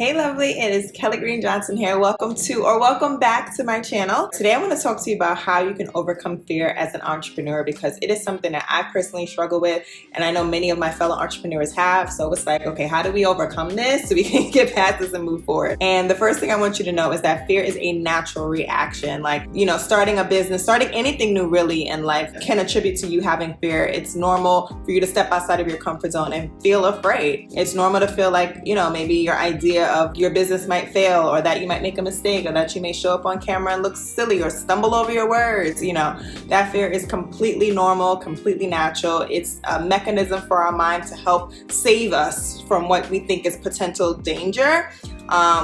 Hey lovely, it is Kelly Green Johnson here. Welcome back to my channel. Today I want to talk to you about how you can overcome fear as an entrepreneur, because it is something that I personally struggle with, and I know many of my fellow entrepreneurs have. So it's like, okay, how do we overcome this so we can get past this and move forward? And the first thing I want you to know is that fear is a natural reaction. Like, starting a business, starting anything new really in life can attribute to you having fear. It's normal for you to step outside of your comfort zone and feel afraid. It's normal to feel like, maybe your idea of your business might fail, or that you might make a mistake, or that you may show up on camera and look silly or stumble over your words. That fear is completely normal, completely natural. It's a mechanism for our mind to help save us from what we think is potential danger.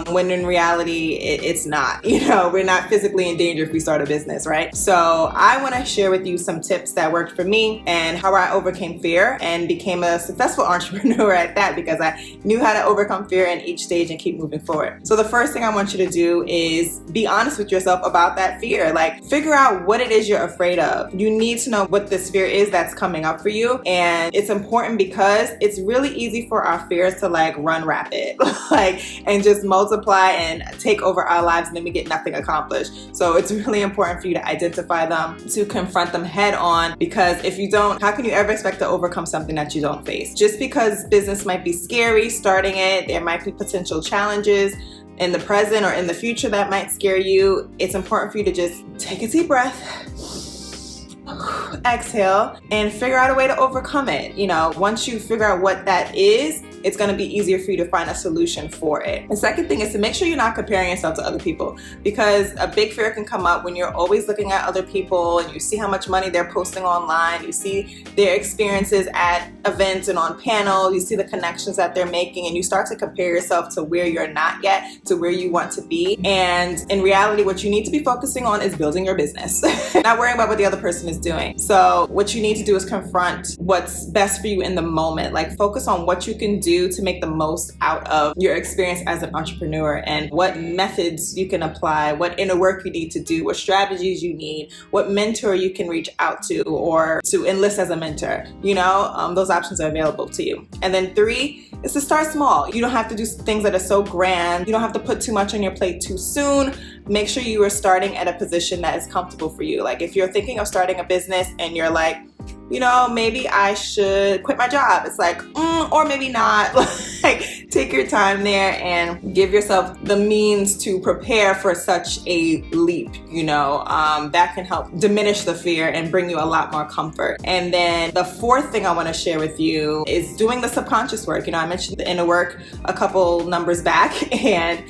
When in reality, it's not. We're not physically in danger if we start a business, right? So I want to share with you some tips that worked for me and how I overcame fear and became a successful entrepreneur at that, because I knew how to overcome fear in each stage and keep moving forward. So the first thing I want you to do is be honest with yourself about that fear. Like, figure out what it is you're afraid of. You need to know what this fear is that's coming up for you. And it's important because it's really easy for our fears to run rapid, and just multiply and take over our lives, and then we get nothing accomplished. So it's really important for you to identify them, to confront them head on, because if you don't, how can you ever expect to overcome something that you don't face? Just because business might be scary starting it, there might be potential challenges in the present or in the future that might scare you. It's important for you to just take a deep breath, exhale, and figure out a way to overcome it. Once you figure out what that is, it's going to be easier for you to find a solution for it. The second thing is to make sure you're not comparing yourself to other people, because a big fear can come up when you're always looking at other people and you see how much money they're posting online, you see their experiences at events and on panels, you see the connections that they're making, and you start to compare yourself to where you're not yet, to where you want to be. And in reality, what you need to be focusing on is building your business, not worrying about what the other person is doing. So what you need to do is confront what's best for you in the moment. Focus on what you can do to make the most out of your experience as an entrepreneur, and what methods you can apply, what inner work you need to do, what strategies you need, what mentor you can reach out to or to enlist as a mentor. Those options are available to you. And then 3 is to start small. You don't have to do things that are so grand. You don't have to put too much on your plate too soon. Make sure you are starting at a position that is comfortable for you. If you're thinking of starting a business and you're like, maybe I should quit my job. It's or maybe not. Take your time there and give yourself the means to prepare for such a leap. That can help diminish the fear and bring you a lot more comfort. And then the 4th thing I want to share with you is doing the subconscious work. I mentioned the inner work a couple numbers back, and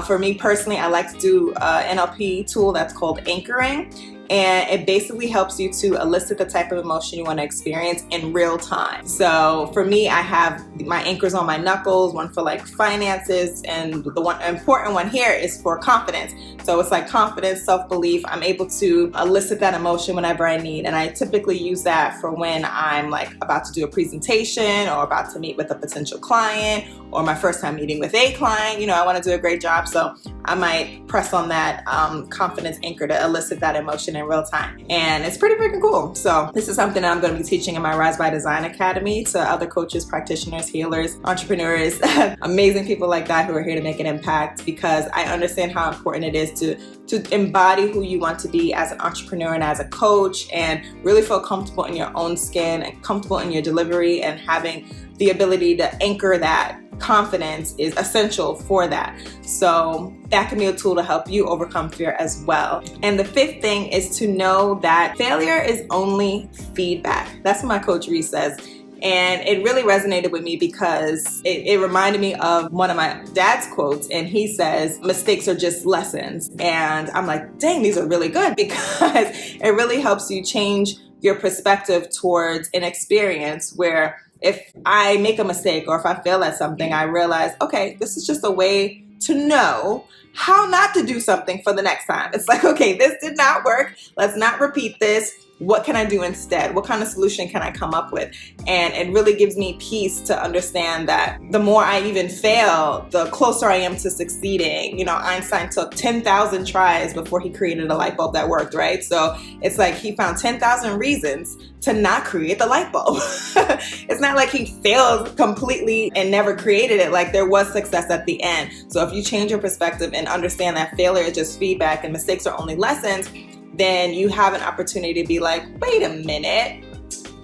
for me personally, I like to do an NLP tool that's called anchoring. And it basically helps you to elicit the type of emotion you want to experience in real time. So for me, I have my anchors on my knuckles, one for finances, and the one important one here is for confidence. So it's confidence, self-belief. I'm able to elicit that emotion whenever I need. And I typically use that for when I'm about to do a presentation, or about to meet with a potential client, or my first time meeting with a client. I want to do a great job. So I might press on that confidence anchor to elicit that emotion in real time. And it's pretty freaking cool. So this is something that I'm going to be teaching in my Rise by Design Academy to other coaches, practitioners, healers, entrepreneurs, amazing people like that who are here to make an impact, because I understand how important it is to embody who you want to be as an entrepreneur and as a coach, and really feel comfortable in your own skin and comfortable in your delivery, and having the ability to anchor that confidence is essential for that. So that can be a tool to help you overcome fear as well. And the 5th thing is to know that failure is only feedback. That's what my coach Reese says. And it really resonated with me because it reminded me of one of my dad's quotes, and he says, mistakes are just lessons. And I'm like, dang, these are really good, because it really helps you change your perspective towards an experience where if I make a mistake or if I fail at something, I realize, okay, this is just a way to know how not to do something for the next time. It's okay, this did not work. Let's not repeat this. what can I do instead? What kind of solution can I come up with? And it really gives me peace to understand that the more I even fail, the closer I am to succeeding. You know, Einstein took 10,000 tries before he created a light bulb that worked, right? So it's like he found 10,000 reasons to not create the light bulb. It's not like he failed completely and never created it. Like, there was success at the end. So if you change your perspective and understand that failure is just feedback and mistakes are only lessons, then you have an opportunity to be like, wait a minute,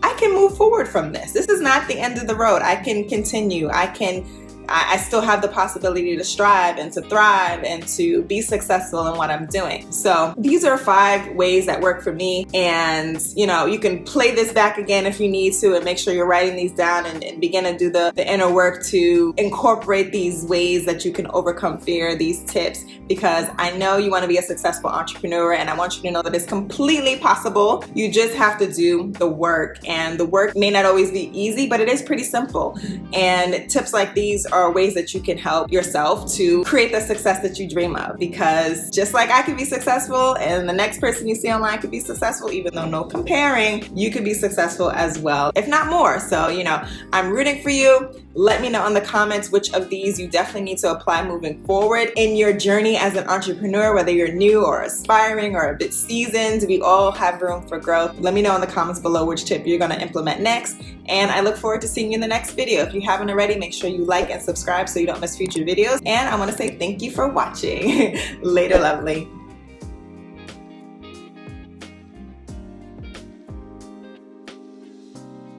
I can move forward from this. This is not the end of the road. I can continue. I still have the possibility to strive and to thrive and to be successful in what I'm doing. So these are 5 ways that work for me. And, you know, you can play this back again if you need to, and make sure you're writing these down and begin to do the inner work to incorporate these ways that you can overcome fear, these tips, because I know you want to be a successful entrepreneur, and I want you to know that it's completely possible. You just have to do the work, and the work may not always be easy, but it is pretty simple. And tips like these are ways that you can help yourself to create the success that you dream of, because just like I could be successful and the next person you see online could be successful, even though no comparing, you could be successful as well, if not more. So, you know, I'm rooting for you. Let me know in the comments which of these you definitely need to apply moving forward in your journey as an entrepreneur, whether you're new or aspiring or a bit seasoned. We all have room for growth. Let me know in the comments below which tip you're going to implement next. And I look forward to seeing you in the next video. If you haven't already, make sure you like and subscribe so you don't miss future videos. And I want to say thank you for watching. Later, lovely.